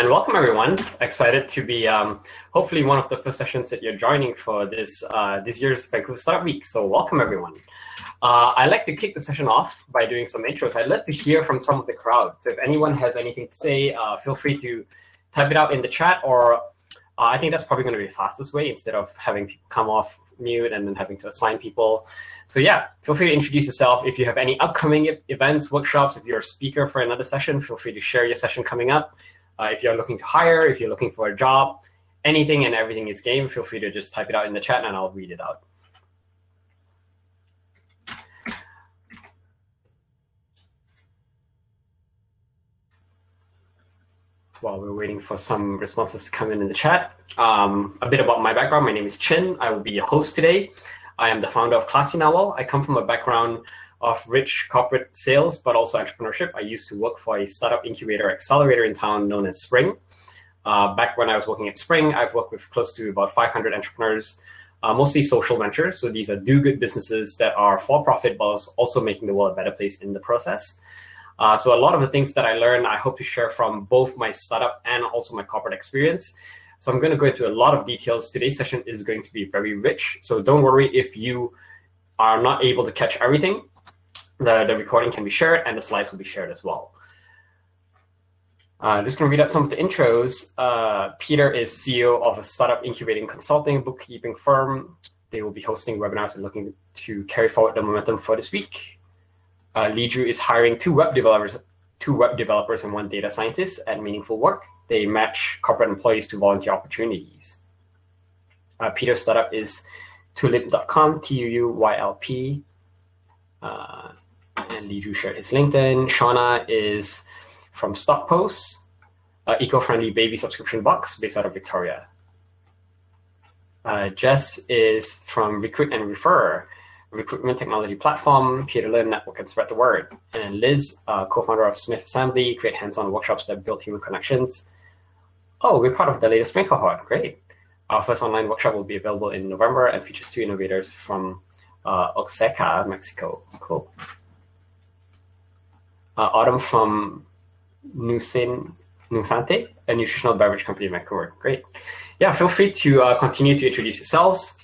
and welcome everyone. Excited to be hopefully one of the first sessions that you're joining for this year's Vancouver Startup Week. So welcome everyone. I'd like to kick the session off by doing some intros. I'd love to hear from some of the crowd. So if anyone has anything to say, feel free to type it out in the chat, or I think that's probably going to be the fastest way instead of having people come off mute and then having to assign people. So yeah, feel free to introduce yourself. If you have any upcoming events, workshops, if you're a speaker for another session, feel free to share your session coming up. If you're looking to hire, if you're looking for a job, anything and everything is game, feel free to just type it out in the chat and I'll read it out. While we're waiting for some responses to come in the chat, a bit about my background. My name is Chin. I will be your host today. I am the founder of ClassyNarwhal. I come from a background of rich corporate sales, but also entrepreneurship. I used to work for a startup incubator accelerator in town known as Spring. Back when I was working at Spring, I've worked with close to about 500 entrepreneurs, mostly social ventures. So these are do-good businesses that are for-profit, but also making the world a better place in the process. So a lot of the things that I learned, I hope to share from both my startup and also my corporate experience. So I'm going to go into a lot of details. Today's session is going to be very rich. So don't worry if you are not able to catch everything. The recording can be shared and the slides will be shared as well. I'm just going to read out some of the intros. Peter is CEO of a startup incubating consulting bookkeeping firm. They will be hosting webinars and looking to carry forward the momentum for this week. Lee Drew is hiring two web developers and one data scientist at Meaningful Work. They match corporate employees to volunteer opportunities. Peter's startup is Tuulip.com, Tuulp. And Lee Drew shared his LinkedIn. Shauna is from Stockpost, eco-friendly baby subscription box based out of Victoria. Jess is from Recruit and Refer, recruitment technology platform, peer-to-learn network and spread the word. And Liz, co-founder of Smith Assembly, create hands-on workshops that build human connections. Oh, we're part of the latest Spring cohort. Great. Our first online workshop will be available in November and features two innovators from Oaxaca, Mexico. Cool. Autumn from Nusante, a nutritional beverage company in Vancouver. Great. Yeah, feel free to continue to introduce yourselves.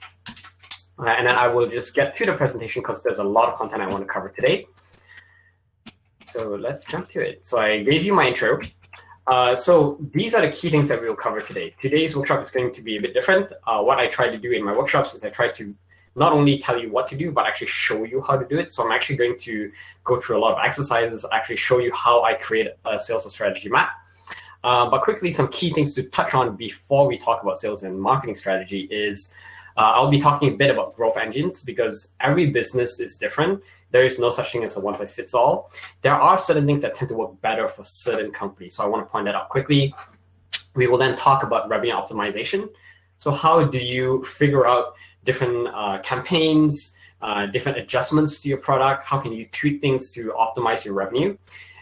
And then I will just get to the presentation because there's a lot of content I want to cover today. So let's jump to it. So I gave you my intro. So these are the key things that we'll cover today. Today's workshop is going to be a bit different. What I try to do in my workshops is I try to not only tell you what to do, but actually show you how to do it. So I'm actually going to go through a lot of exercises, actually show you how I create a sales or strategy map. But quickly, some key things to touch on before we talk about sales and marketing strategy is I'll be talking a bit about growth engines because every business is different. There is no such thing as a one-size-fits-all. There are certain things that tend to work better for certain companies. So I want to point that out quickly. We will then talk about revenue optimization. So how do you figure out different campaigns, different adjustments to your product? How can you tweak things to optimize your revenue?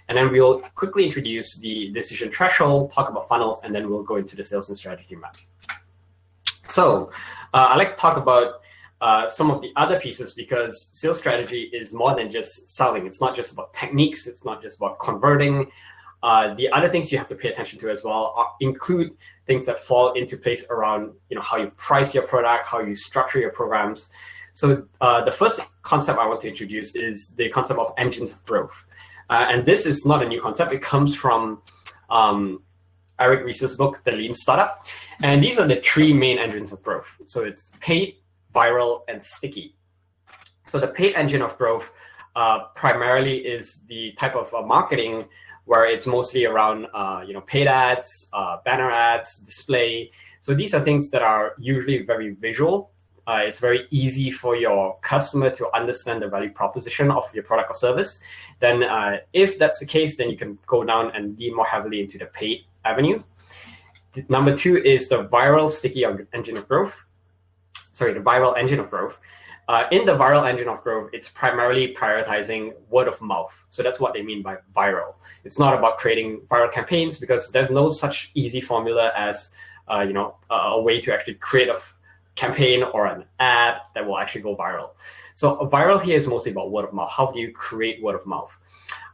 And then we'll quickly introduce the decision threshold, talk about funnels, and then we'll go into the sales and strategy map. So I'd like to talk about some of the other pieces because sales strategy is more than just selling. It's not just about techniques. It's not just about converting. The other things you have to pay attention to as well include things that fall into place around how you price your product, how you structure your programs. So the first concept I want to introduce is the concept of engines of growth. And this is not a new concept. It comes from Eric Ries's book, The Lean Startup. And these are the three main engines of growth. So it's paid, viral, and sticky. So the paid engine of growth primarily is the type of marketing where it's mostly around paid ads, banner ads, display. So these are things that are usually very visual. It's very easy for your customer to understand the value proposition of your product or service. Then if that's the case, then you can go down and lean more heavily into the paid avenue. Number two is the viral sticky engine of growth. Sorry, the viral engine of growth. In the viral engine of growth, it's primarily prioritizing word of mouth. So that's what they mean by viral. It's not about creating viral campaigns because there's no such easy formula as a way to actually create a campaign or an ad that will actually go viral. So viral here is mostly about word of mouth. How do you create word of mouth?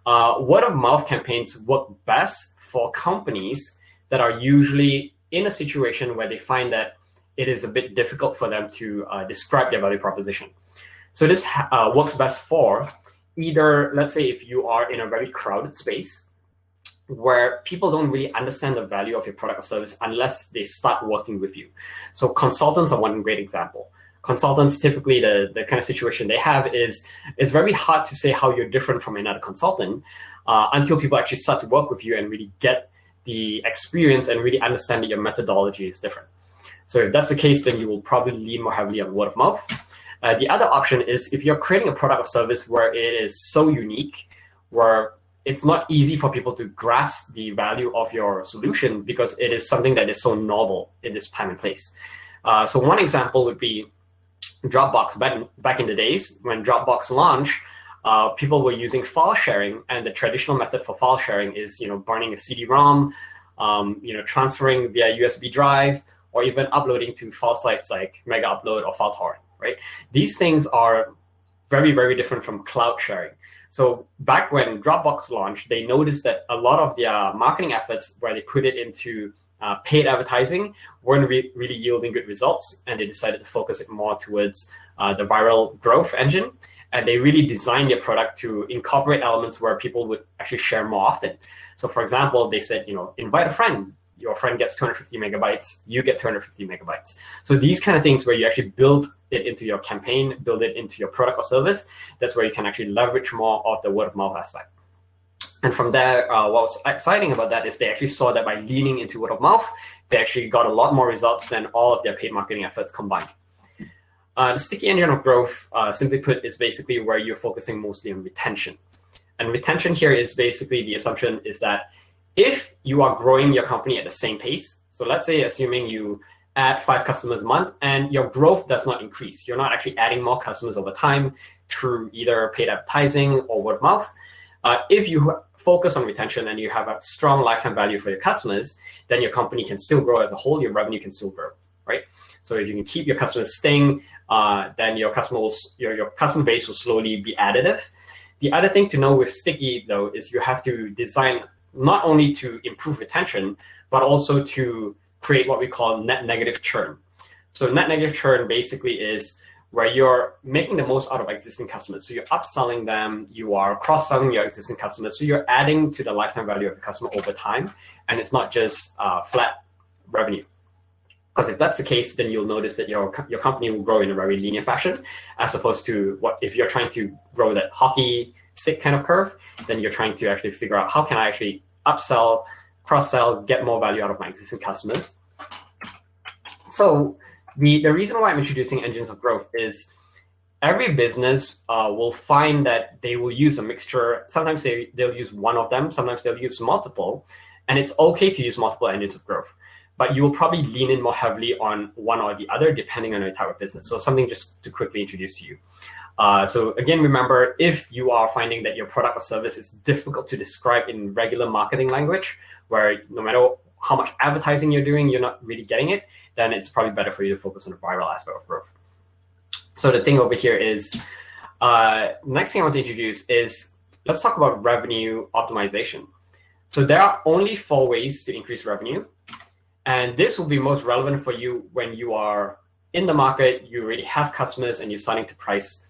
Word of mouth campaigns work best for companies that are usually in a situation where they find that it is a bit difficult for them to describe their value proposition. So this works best for either, let's say, if you are in a very crowded space where people don't really understand the value of your product or service unless they start working with you. So consultants are one great example. Consultants, typically the kind of situation they have is it's very hard to say how you're different from another consultant until people actually start to work with you and really get the experience and really understand that your methodology is different. So if that's the case, then you will probably lean more heavily on word of mouth. The other option is if you're creating a product or service where it is so unique, where it's not easy for people to grasp the value of your solution because it is something that is so novel in this time and place. So one example would be Dropbox. Back in the days when Dropbox launched, people were using file sharing, and the traditional method for file sharing is burning a CD-ROM, transferring via USB drive, or even uploading to file sites like Mega Upload or FileTorrent, right? These things are very, very different from cloud sharing. So back when Dropbox launched, they noticed that a lot of their marketing efforts where they put it into paid advertising weren't really yielding good results, and they decided to focus it more towards the viral growth engine. And they really designed their product to incorporate elements where people would actually share more often. So for example, they said, invite a friend. Your friend gets 250 megabytes, you get 250 megabytes. So these kind of things where you actually build it into your campaign, build it into your product or service, that's where you can actually leverage more of the word of mouth aspect. And from there, what's exciting about that is they actually saw that by leaning into word of mouth, they actually got a lot more results than all of their paid marketing efforts combined. The sticky engine of growth, simply put, is basically where you're focusing mostly on retention. And retention here is basically the assumption is that if you are growing your company at the same pace, so let's say assuming you add 5 customers a month and your growth does not increase, you're not actually adding more customers over time through either paid advertising or word of mouth. If you focus on retention and you have a strong lifetime value for your customers, then your company can still grow as a whole, your revenue can still grow, right? So if you can keep your customers staying, then your customer base will slowly be additive. The other thing to know with sticky, though, is you have to design not only to improve retention, but also to create what we call net negative churn. So net negative churn basically is where you're making the most out of existing customers. So you're upselling them, you are cross-selling your existing customers. So you're adding to the lifetime value of the customer over time, and it's not just flat revenue. Because if that's the case, then you'll notice that your company will grow in a very linear fashion, as opposed to what if you're trying to grow that hockey stick kind of curve, then you're trying to actually figure out how can I actually upsell, cross-sell, get more value out of my existing customers. So the reason why I'm introducing engines of growth is every business will find that they will use a mixture. Sometimes they'll use one of them, sometimes they'll use multiple, and it's okay to use multiple engines of growth. But you will probably lean in more heavily on one or the other, depending on your type of business. So something just to quickly introduce to you. So again, remember, if you are finding that your product or service is difficult to describe in regular marketing language, where no matter how much advertising you're doing, you're not really getting it, then it's probably better for you to focus on the viral aspect of growth. So the thing over here is, next thing I want to introduce is, let's talk about revenue optimization. So there are only 4 ways to increase revenue. And this will be most relevant for you when you are in the market, you already have customers, and you're starting to price.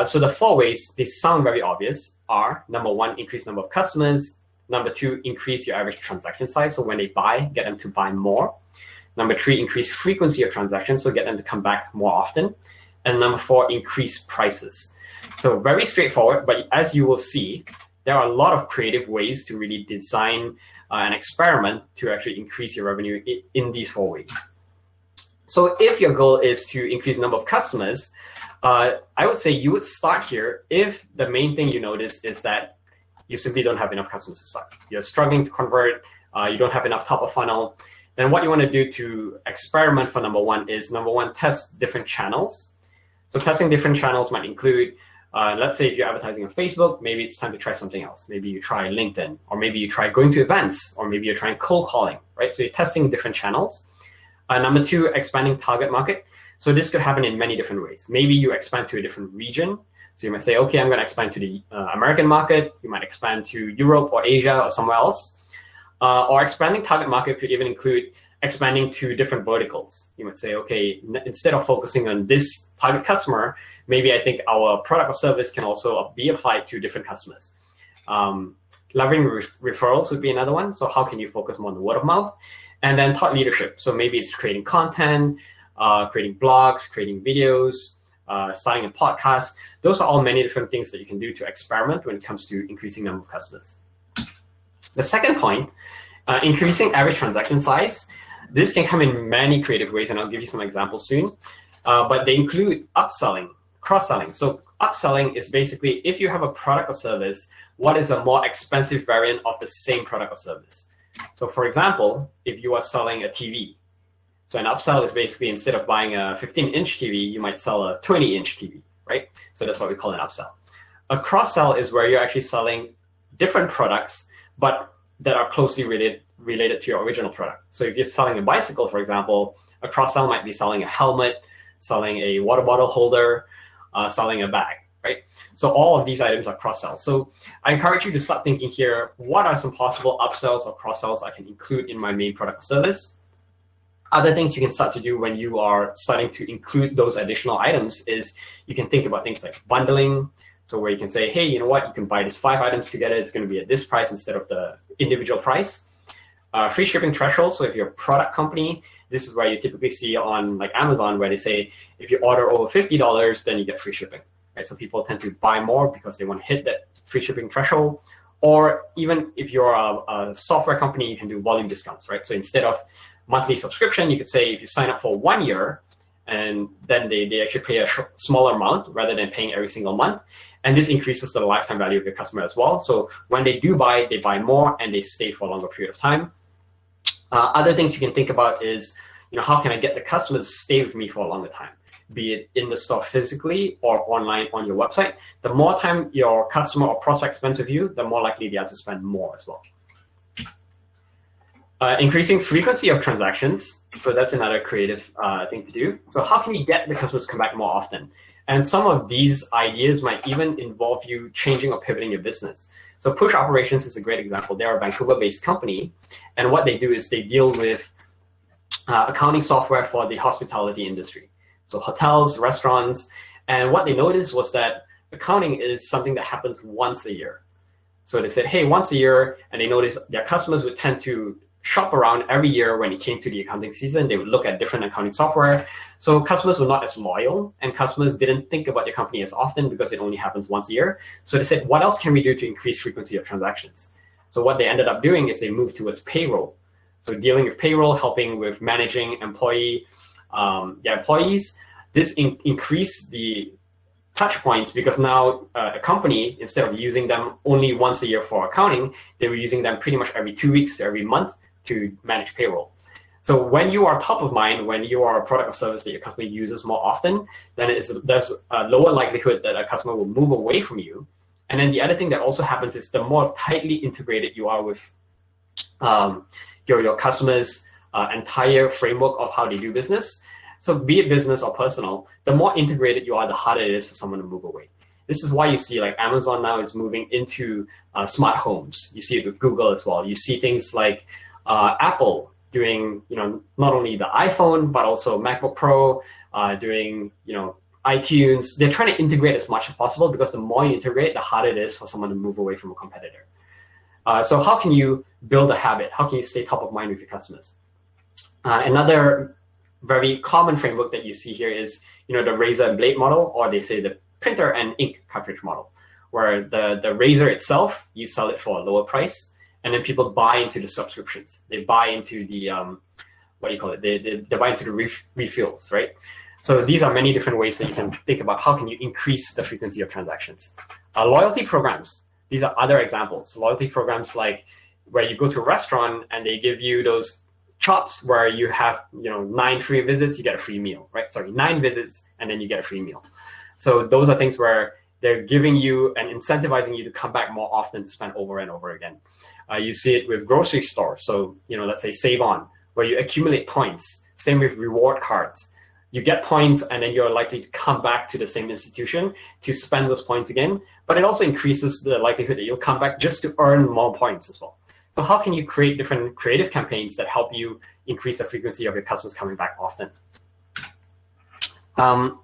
So the 4 ways, they sound very obvious, are number 1, increase number of customers. Number 2, increase your average transaction size. So when they buy, get them to buy more. Number 3, increase frequency of transactions. So get them to come back more often. And number 4, increase prices. So very straightforward, but as you will see, there are a lot of creative ways to really design an experiment to actually increase your revenue in these 4 ways. So if your goal is to increase the number of customers, I would say you would start here if the main thing you notice is that you simply don't have enough customers to start. You're struggling to convert, you don't have enough top of funnel. Then what you want to do to experiment for number 1 is, number 1, test different channels. So testing different channels might include, let's say if you're advertising on Facebook, maybe it's time to try something else. Maybe you try LinkedIn, or maybe you try going to events, or maybe you're trying cold calling, right? So you're testing different channels. Number 2, expanding target market. So this could happen in many different ways. Maybe you expand to a different region. So you might say, okay, I'm going to expand to the American market. You might expand to Europe or Asia or somewhere else. Or expanding target market could even include expanding to different verticals. You might say, okay, instead of focusing on this target customer, maybe I think our product or service can also be applied to different customers. Leveraging referrals would be another one. So how can you focus more on the word of mouth? And then thought leadership. So maybe it's creating content, creating blogs, creating videos, starting a podcast. Those are all many different things that you can do to experiment when it comes to increasing number of customers. The second point, increasing average transaction size. This can come in many creative ways, and I'll give you some examples soon. But they include upselling, cross-selling. So upselling is basically if you have a product or service, what is a more expensive variant of the same product or service? So for example, if you are selling a TV, so an upsell is basically instead of buying a 15-inch TV, you might sell a 20-inch TV, right? So that's what we call an upsell. A cross-sell is where you're actually selling different products, but that are closely related to your original product. So if you're selling a bicycle, for example, a cross-sell might be selling a helmet, selling a water bottle holder, selling a bag, right? So all of these items are cross-sells. So I encourage you to start thinking here, what are some possible upsells or cross-sells I can include in my main product or service? Other things you can start to do when you are starting to include those additional items is you can think about things like bundling. So where you can say, hey, you know what, you can buy these 5 items together. It's going to be at this price instead of the individual price. Free shipping threshold. So if you're a product company, this is where you typically see on like Amazon, where they say, if you order over $50, then you get free shipping. Right? So people tend to buy more because they want to hit that free shipping threshold. Or even if you're a software company, you can do volume discounts, right? So instead of monthly subscription, you could say if you sign up for 1 year, and then they actually pay a smaller amount rather than paying every single month. And this increases the lifetime value of your customer as well. So when they do buy, they buy more and they stay for a longer period of time. Other things you can think about is, how can I get the customers to stay with me for a longer time? Be it in the store physically or online on your website. The more time your customer or prospect spends with you, the more likely they are to spend more as well. Increasing frequency of transactions. So that's another creative thing to do. So how can you get the customers to come back more often? And some of these ideas might even involve you changing or pivoting your business. So Push Operations is a great example. They're a Vancouver-based company. And what they do is they deal with accounting software for the hospitality industry. So hotels, restaurants. And what they noticed was that accounting is something that happens once a year. So they said, hey, once a year, and they noticed their customers would tend to shop around every year when it came to the accounting season. They would look at different accounting software. So customers were not as loyal, and customers didn't think about their company as often because it only happens once a year. So they said, what else can we do to increase frequency of transactions? So what they ended up doing is they moved towards payroll. So dealing with payroll, helping with managing their employees. This increased the touch points because now a company, instead of using them only once a year for accounting, they were using them pretty much every 2 weeks, every month to manage payroll. So when you are top of mind, when you are a product or service that your customer uses more often, then there's a lower likelihood that a customer will move away from you. And then the other thing that also happens is the more tightly integrated you are with your customers' entire framework of how they do business. So be it business or personal, the more integrated you are, the harder it is for someone to move away. This is why you see like Amazon now is moving into smart homes. You see it with Google as well. You see things like Apple doing, not only the iPhone, but also MacBook Pro, doing, iTunes. They're trying to integrate as much as possible because the more you integrate, the harder it is for someone to move away from a competitor. So how can you build a habit? How can you stay top of mind with your customers? Another very common framework that you see here is, the razor and blade model, or they say the printer and ink cartridge model, where the razor itself, you sell it for a lower price, and then people buy into the subscriptions. They buy into the, they buy into the refills, right? So these are many different ways that you can think about how can you increase the frequency of transactions. Loyalty programs, these are other examples. Loyalty programs like where you go to a restaurant and they give you those chops where you have 9 free visits, you get a free meal, right? Sorry, 9 visits and then you get a free meal. So those are things where they're giving you and incentivizing you to come back more often to spend over and over again. You see it with grocery stores. So, let's say Save On, where you accumulate points. Same with reward cards. You get points and then you're likely to come back to the same institution to spend those points again. But it also increases the likelihood that you'll come back just to earn more points as well. So how can you create different creative campaigns that help you increase the frequency of your customers coming back often? The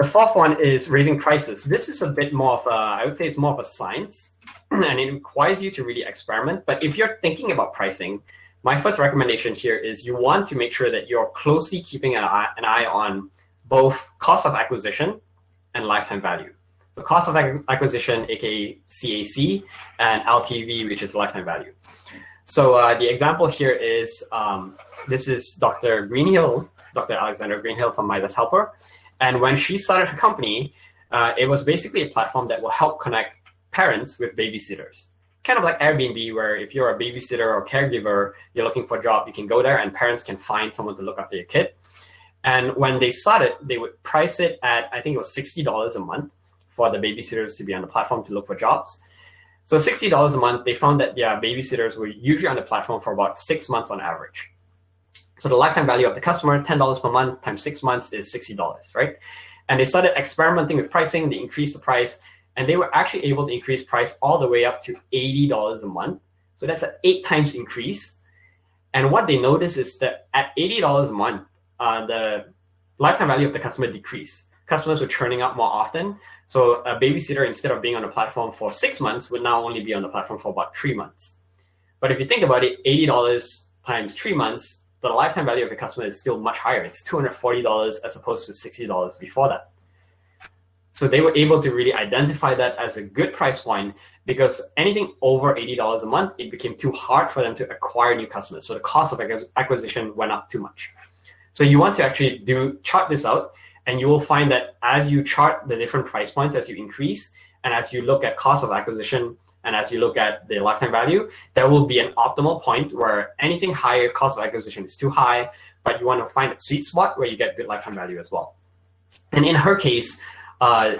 fourth one is raising prices. This is a bit more of a, I would say it's more of a science, and it requires you to really experiment. But if you're thinking about pricing, my first recommendation here is you want to make sure that you're closely keeping an eye on both cost of acquisition and lifetime value. So cost of acquisition, aka CAC, and LTV, which is lifetime value. So the example here is, this is Dr. Greenhill, Dr. Alexandra Greenhill from My Best Helper. And when she started her company, it was basically a platform that will help connect parents with babysitters. Kind of like Airbnb, where if you're a babysitter or caregiver, you're looking for a job, you can go there and parents can find someone to look after your kid. And when they started, they would price it at, I think it was $60 a month for the babysitters to be on the platform to look for jobs. So $60 a month, they found that babysitters were usually on the platform for about 6 months on average. So the lifetime value of the customer, $10 per month times 6 months is $60, right? And they started experimenting with pricing, they increased the price, and they were actually able to increase price all the way up to $80 a month. So that's an 8 times increase. And what they noticed is that at $80 a month, the lifetime value of the customer decreased. Customers were churning out more often. So a babysitter, instead of being on the platform for 6 months, would now only be on the platform for about 3 months. But if you think about it, $80 times 3 months, the lifetime value of the customer is still much higher. It's $240 as opposed to $60 before that. So they were able to really identify that as a good price point, because anything over $80 a month, it became too hard for them to acquire new customers. So the cost of acquisition went up too much. So you want to actually chart this out, and you will find that as you chart the different price points, as you increase, and as you look at cost of acquisition, and as you look at the lifetime value, there will be an optimal point where anything higher cost of acquisition is too high, but you want to find a sweet spot where you get good lifetime value as well. And in her case,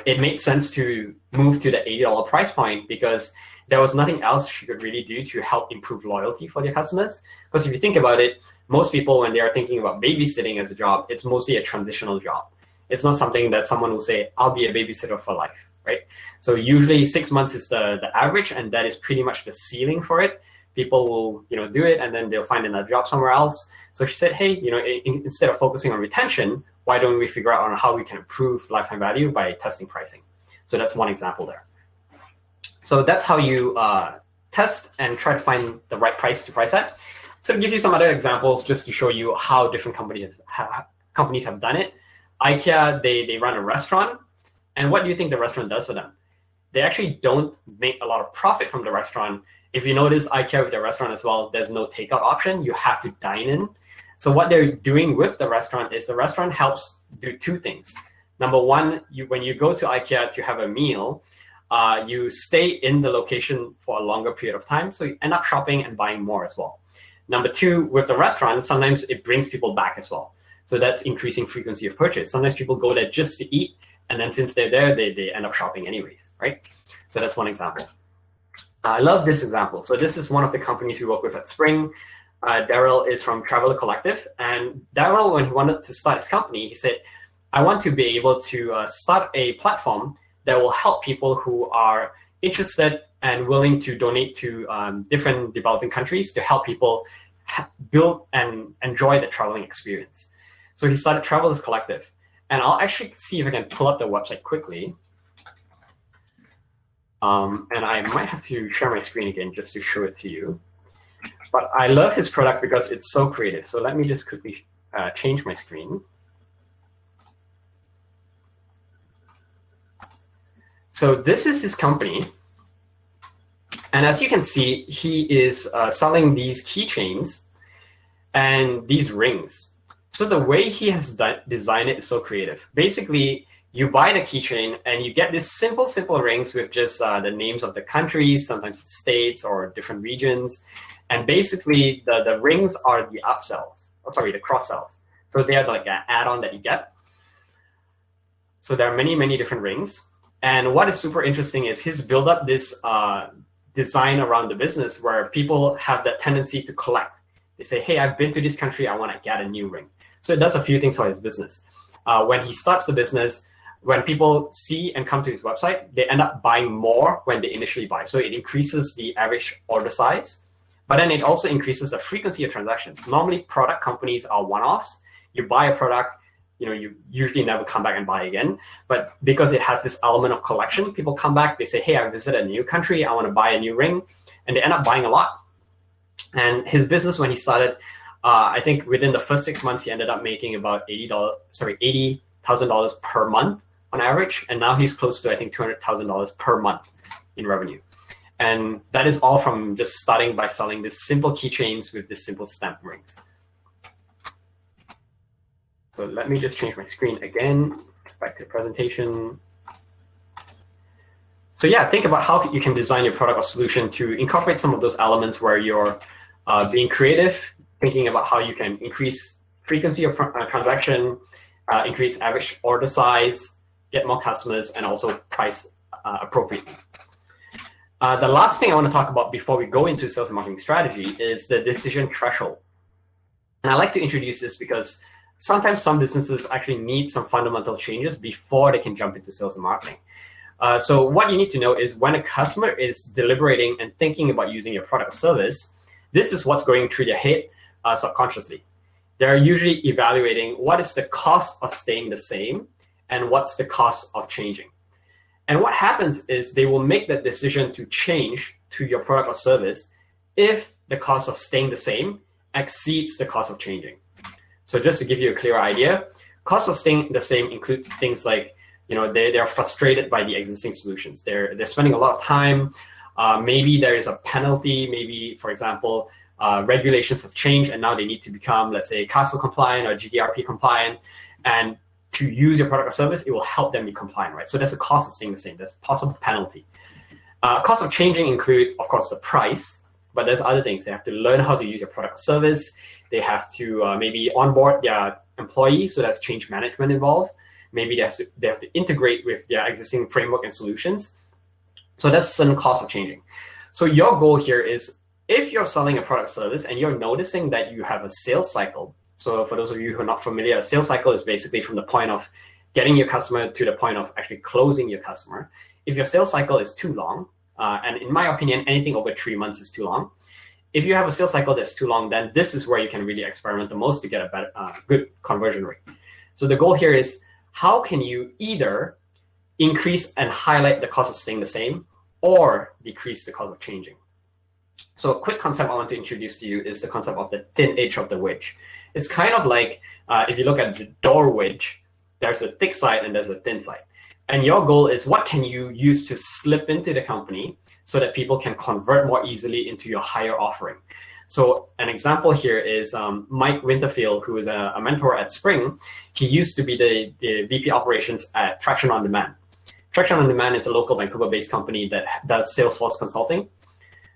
it made sense to move to the $80 price point because there was nothing else she could really do to help improve loyalty for their customers. Because if you think about it, most people, when they are thinking about babysitting as a job, it's mostly a transitional job. It's not something that someone will say, I'll be a babysitter for life, right? So usually 6 months is the average, and that is pretty much the ceiling for it. People will do it, and then they'll find another job somewhere else. So she said, hey, instead of focusing on retention, why don't we figure out on how we can improve lifetime value by testing pricing? So that's one example there. So that's how you test and try to find the right price to price at. So to give you some other examples, just to show you how different companies have done it. IKEA, they run a restaurant. And what do you think the restaurant does for them? They actually don't make a lot of profit from the restaurant. If you notice IKEA with their restaurant as well, there's no takeout option. You have to dine in. So what they're doing with the restaurant is the restaurant helps do 2 things. Number one, when you go to IKEA to have a meal, you stay in the location for a longer period of time. So you end up shopping and buying more as well. Number 2, with the restaurant, sometimes it brings people back as well. So that's increasing frequency of purchase. Sometimes people go there just to eat, and then since they're there, they end up shopping anyways, right? So that's one example. I love this example. So this is one of the companies we work with at Spring. Daryl is from Traveler Collective. And Daryl, when he wanted to start his company, he said, I want to be able to start a platform that will help people who are interested and willing to donate to different developing countries to help people build and enjoy the traveling experience. So he started Travelers Collective. And I'll actually see if I can pull up the website quickly. And I might have to share my screen again just to show it to you. But I love his product because it's so creative. So let me just quickly change my screen. So this is his company. And as you can see, he is selling these keychains and these rings. So the way he has designed it is so creative. Basically, you buy the keychain and you get these simple rings with just the names of the countries, sometimes states or different regions. And basically, the rings are the upsells, the cross-sells. So they are like an add-on that you get. So there are many different rings. And what is super interesting is he's built up this design around the business where people have that tendency to collect. They say, hey, I've been to this country, I want to get a new ring. So it does a few things for his business. When he starts the business, when people see and come to his website, they end up buying more when they initially buy. So it increases the average order size, but then it also increases the frequency of transactions. Normally, product companies are one-offs. You buy a product, you usually never come back and buy again. But because it has this element of collection, people come back, they say, hey, I visited a new country, I want to buy a new ring, and they end up buying a lot. And his business, when he started, I think within the first 6 months, he ended up making about $80,000 per month on average. And now he's close to, I think, $200,000 per month in revenue. And that is all from just starting by selling this simple keychains with this simple stamp rings. So let me just change my screen again, back to the presentation. So yeah, think about how you can design your product or solution to incorporate some of those elements where you're being creative, thinking about how you can increase frequency of transaction, increase average order size, get more customers, and also price appropriately. The last thing I want to talk about before we go into sales and marketing strategy is the decision threshold. And I like to introduce this because sometimes some businesses actually need some fundamental changes before they can jump into sales and marketing. So what you need to know is when a customer is deliberating and thinking about using your product or service, this is what's going through their head subconsciously. They're usually evaluating what is the cost of staying the same and what's the cost of changing. And what happens is they will make that decision to change to your product or service if the cost of staying the same exceeds the cost of changing. So just to give you a clear idea, cost of staying the same include things like, they're frustrated by the existing solutions. They're spending a lot of time. Maybe there is a penalty. Maybe, for example, regulations have changed and now they need to become, let's say, CASL compliant or GDPR compliant. And to use your product or service, it will help them be compliant, right? So there's a cost of staying the same. There's a possible penalty. Cost of changing include, of course, the price, but there's other things. They have to learn how to use your product or service. They have to maybe onboard their employee, so that's change management involved. Maybe they have to integrate with their existing framework and solutions. So that's certain cost of changing. So your goal here is if you're selling a product or service and you're noticing that you have a sales cycle. So for those of you who are not familiar, a sales cycle is basically from the point of getting your customer to the point of actually closing your customer. If your sales cycle is too long, and in my opinion, anything over 3 months is too long. If you have a sales cycle that's too long, then this is where you can really experiment the most to get a better, good conversion rate. So the goal here is how can you either increase and highlight the cost of staying the same or decrease the cost of changing. So a quick concept I want to introduce to you is the concept of the thin edge of the wedge. It's kind of like if you look at the door wedge, there's a thick side and there's a thin side. And your goal is what can you use to slip into the company so that people can convert more easily into your higher offering. So an example here is Mike Winterfield, who is a mentor at Spring. He used to be the VP operations at Traction On Demand. Traction On Demand is a local Vancouver-based company that does Salesforce consulting.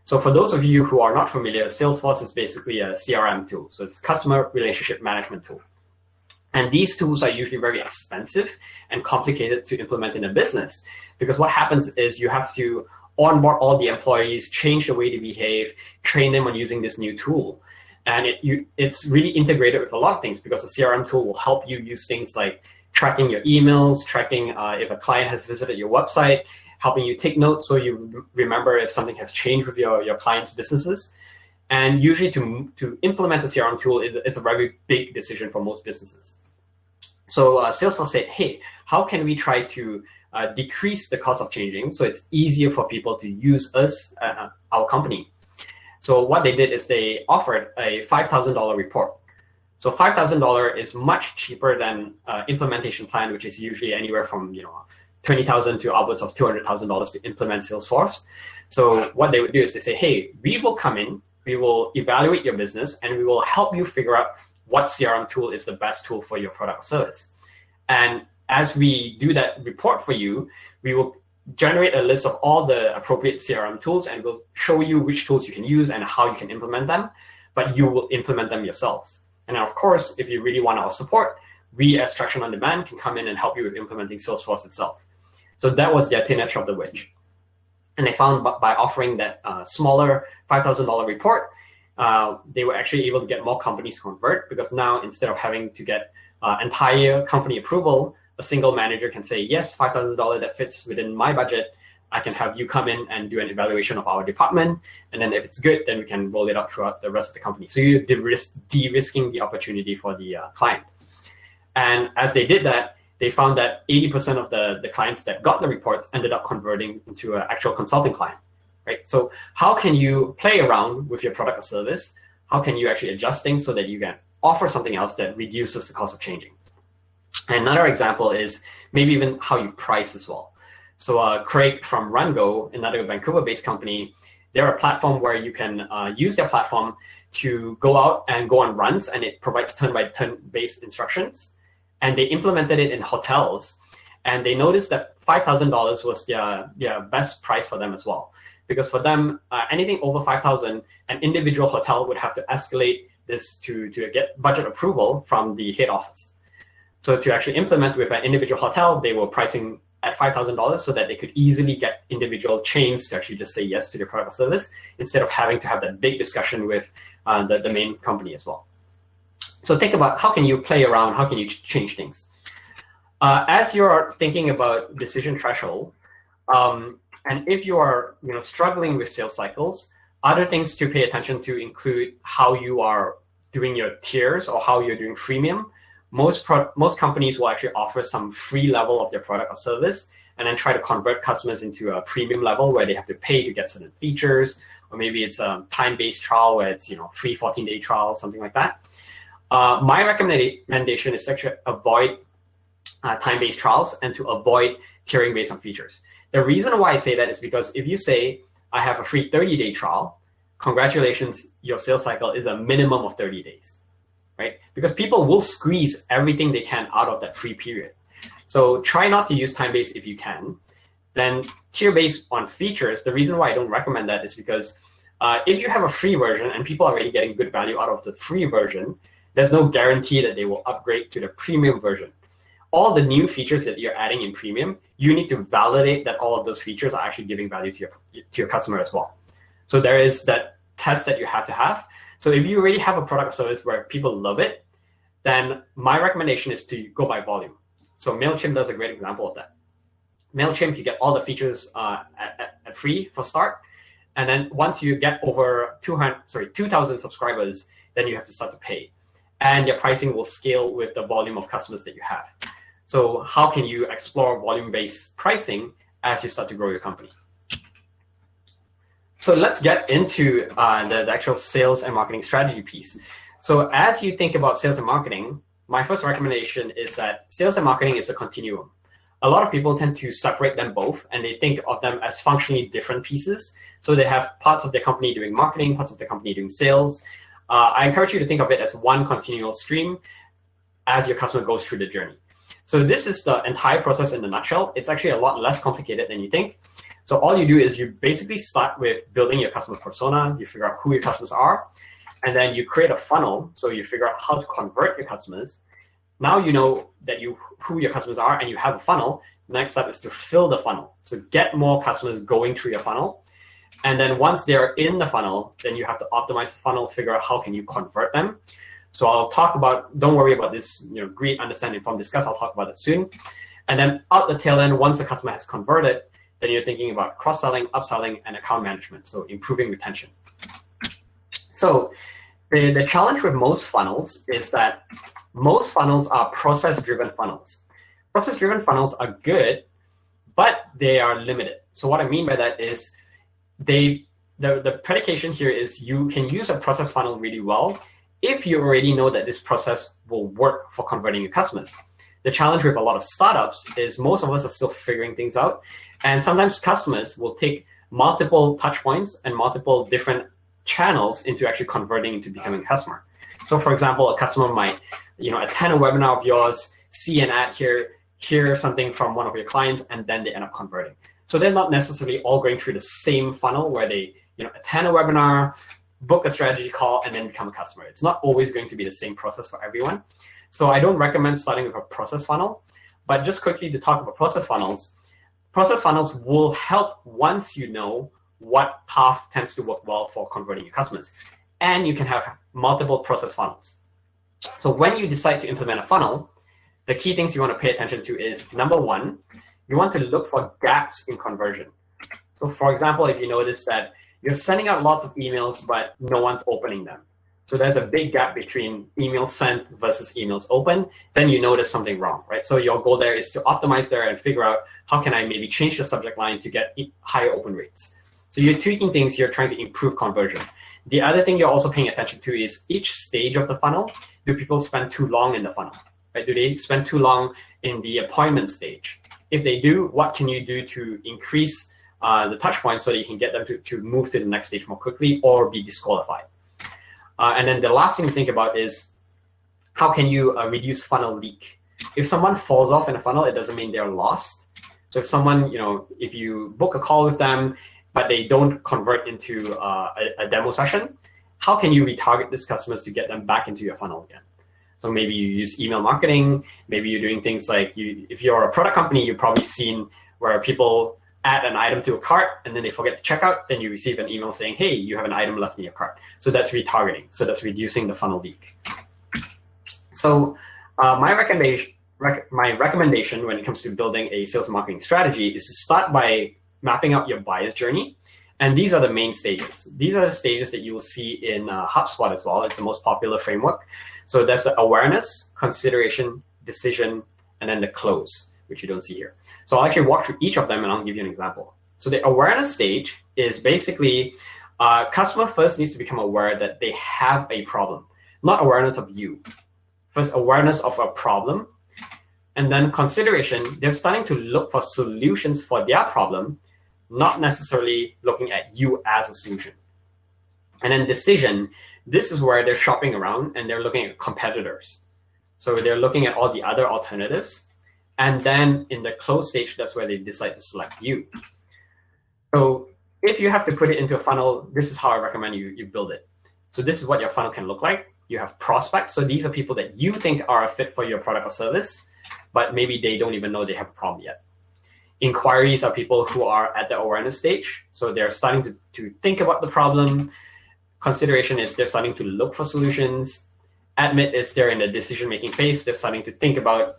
So for those of you who are not familiar, Salesforce is basically a CRM tool. So it's a customer relationship management tool. And these tools are usually very expensive and complicated to implement in a business because what happens is you have to onboard all the employees, change the way they behave, train them on using this new tool. And it's really integrated with a lot of things because the CRM tool will help you use things like tracking your emails, tracking if a client has visited your website, helping you take notes so you remember if something has changed with your clients' businesses. And usually to implement a CRM tool is a very big decision for most businesses. So Salesforce said, hey, how can we try to decrease the cost of changing so it's easier for people to use us, our company? So what they did is they offered a $5,000 report. So $5,000 is much cheaper than implementation plan, which is usually anywhere from $20,000 to upwards of $200,000 to implement Salesforce. So what they would do is they say, hey, we will come in, we will evaluate your business, and we will help you figure out what CRM tool is the best tool for your product or service. And as we do that report for you, we will generate a list of all the appropriate CRM tools and we'll show you which tools you can use and how you can implement them, but you will implement them yourselves. And then of course, if you really want our support, we as Traction On Demand can come in and help you with implementing Salesforce itself. So that was their thin edge of the wedge. And they found by offering that smaller $5,000 report, they were actually able to get more companies to convert because now instead of having to get entire company approval a single manager can say, yes, $5,000 that fits within my budget. I can have you come in and do an evaluation of our department. And then if it's good, then we can roll it out throughout the rest of the company. So you're de-risking the opportunity for the client. And as they did that, they found that 80% of the clients that got the reports ended up converting into an actual consulting client, right? So how can you play around with your product or service? How can you actually adjust things so that you can offer something else that reduces the cost of changing? And another example is maybe even how you price as well. So Craig from RunGo, another Vancouver-based company, they're a platform where you can use their platform to go out and go on runs, and it provides turn-by-turn based instructions. And they implemented it in hotels, and they noticed that $5,000 was their best price for them as well. Because for them, anything over $5,000, an individual hotel would have to escalate this to get budget approval from the head office. So to actually implement with an individual hotel, they were pricing at $5,000 so that they could easily get individual chains to actually just say yes to their product or service instead of having to have that big discussion with the main company as well. So think about how can you play around, how can you change things. As you're thinking about decision threshold, and if you are struggling with sales cycles, other things to pay attention to include how you are doing your tiers or how you're doing freemium. Most companies will actually offer some free level of their product or service and then try to convert customers into a premium level where they have to pay to get certain features, or maybe it's a time-based trial where it's free 14-day trial, something like that. My recommendation is to actually avoid time-based trials and to avoid tiering based on features. The reason why I say that is because if you say, I have a free 30-day trial, congratulations, your sales cycle is a minimum of 30 days, right? Because people will squeeze everything they can out of that free period. So try not to use time-based if you can. Then tier-based on features, the reason why I don't recommend that is because if you have a free version and people are already getting good value out of the free version, there's no guarantee that they will upgrade to the premium version. All the new features that you're adding in premium, you need to validate that all of those features are actually giving value to your customer as well. So there is that test that you have to have. So if you already have a product or service where people love it, then my recommendation is to go by volume. So MailChimp does a great example of that. MailChimp, you get all the features at free for start. And then once you get over 2,000 subscribers, then you have to start to pay. And your pricing will scale with the volume of customers that you have. So how can you explore volume-based pricing as you start to grow your company? So let's get into the actual sales and marketing strategy piece. So as you think about sales and marketing, my first recommendation is that sales and marketing is a continuum. A lot of people tend to separate them both, and they think of them as functionally different pieces. So they have parts of their company doing marketing, parts of their company doing sales. I encourage you to think of it as one continual stream as your customer goes through the journey. So this is the entire process in a nutshell. It's actually a lot less complicated than you think. So all you do is you basically start with building your customer persona. You figure out who your customers are, and then you create a funnel. So you figure out how to convert your customers. Now you know that who your customers are and you have a funnel. The next step is to fill the funnel. So get more customers going through your funnel. And then once they're in the funnel, then you have to optimize the funnel, figure out how can you convert them. So I'll talk about, don't worry about this, greed, understand, inform, discuss. I'll talk about it soon. And then out the tail end, once the customer has converted, then you're thinking about cross-selling, upselling, and account management. So improving retention. So the challenge with most funnels is that most funnels are process-driven funnels. Process-driven funnels are good, but they are limited. So what I mean by that is the predication here is you can use a process funnel really well if you already know that this process will work for converting your customers. The challenge with a lot of startups is most of us are still figuring things out. And sometimes customers will take multiple touch points and multiple different channels into actually converting into becoming a customer. So for example, a customer might attend a webinar of yours, see an ad here, hear something from one of your clients, and then they end up converting. So they're not necessarily all going through the same funnel where they attend a webinar, book a strategy call, and then become a customer. It's not always going to be the same process for everyone. So I don't recommend starting with a process funnel. But just quickly to talk about process funnels will help once you know what path tends to work well for converting your customers. And you can have multiple process funnels. So when you decide to implement a funnel, the key things you want to pay attention to is, number one, you want to look for gaps in conversion. So for example, if you notice that you're sending out lots of emails, but no one's opening them. So there's a big gap between emails sent versus emails open, then you notice something wrong, right? So your goal there is to optimize there and figure out how can I maybe change the subject line to get higher open rates. So you're tweaking things, you're trying to improve conversion. The other thing you're also paying attention to is each stage of the funnel. Do people spend too long in the funnel? Right? Do they spend too long in the appointment stage? If they do, what can you do to increase the touch points so that you can get them to move to the next stage more quickly or be disqualified? And then the last thing to think about is how can you reduce funnel leak? If someone falls off in a funnel, it doesn't mean they're lost. So if someone, if you book a call with them, but they don't convert into a demo session, how can you retarget these customers to get them back into your funnel again? So maybe you use email marketing. Maybe you're doing things like if you're a product company, you've probably seen where people add an item to a cart and then they forget to check out, then you receive an email saying, hey, you have an item left in your cart. So that's retargeting. So that's reducing the funnel leak. So my recommendation when it comes to building a sales and marketing strategy is to start by mapping out your buyer's journey. And these are the main stages. These are the stages that you will see in HubSpot as well. It's the most popular framework. So there's the awareness, consideration, decision, and then the close, which you don't see here. So I'll actually walk through each of them and I'll give you an example. So the awareness stage is basically customer first needs to become aware that they have a problem, not awareness of you. First, awareness of a problem. And then consideration, they're starting to look for solutions for their problem, not necessarily looking at you as a solution. And then decision, this is where they're shopping around and they're looking at competitors. So they're looking at all the other alternatives. And then in the close stage, that's where they decide to select you. So if you have to put it into a funnel, this is how I recommend you build it. So this is what your funnel can look like. You have prospects. So these are people that you think are a fit for your product or service, but maybe they don't even know they have a problem yet. Inquiries are people who are at the awareness stage. So they're starting to think about the problem. Consideration is they're starting to look for solutions. Admit is they're in the decision-making phase. They're starting to think about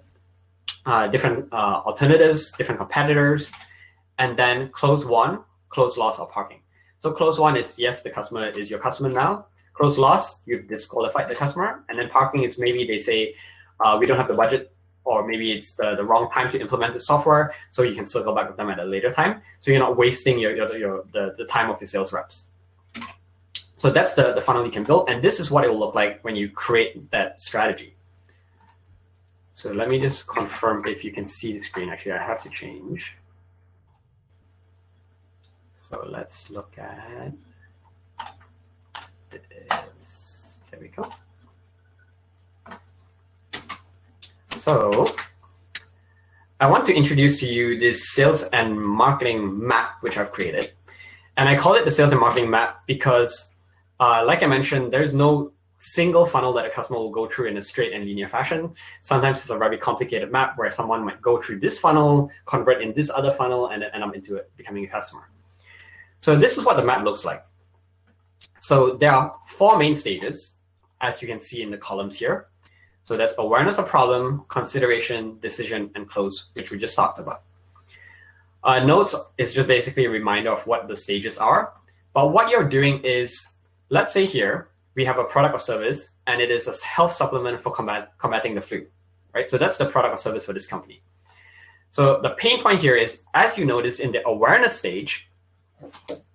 different alternatives, different competitors. And then close one, close loss or parking. So close one is, yes, the customer is your customer now. Close loss, you've disqualified the customer. And then parking is maybe they say, we don't have the budget, or maybe it's the wrong time to implement the software, so you can circle back with them at a later time. So you're not wasting the time of your sales reps. So that's the funnel you can build. And this is what it will look like when you create that strategy. So let me just confirm if you can see the screen. Actually, I have to change. So let's look at this. There we go. So I want to introduce to you this sales and marketing map, which I've created. And I call it the sales and marketing map because, like I mentioned, there's no single funnel that a customer will go through in a straight and linear fashion. Sometimes it's a very complicated map where someone might go through this funnel, convert in this other funnel, and then end up into it, becoming a customer. So this is what the map looks like. So there are 4 main stages, as you can see in the columns here. So that's awareness of problem, consideration, decision, and close, which we just talked about. Notes is just basically a reminder of what the stages are. But what you're doing is, let's say here, we have a product or service, and it is a health supplement for combating the flu, right? So that's the product or service for this company. So the pain point here is, as you notice in the awareness stage,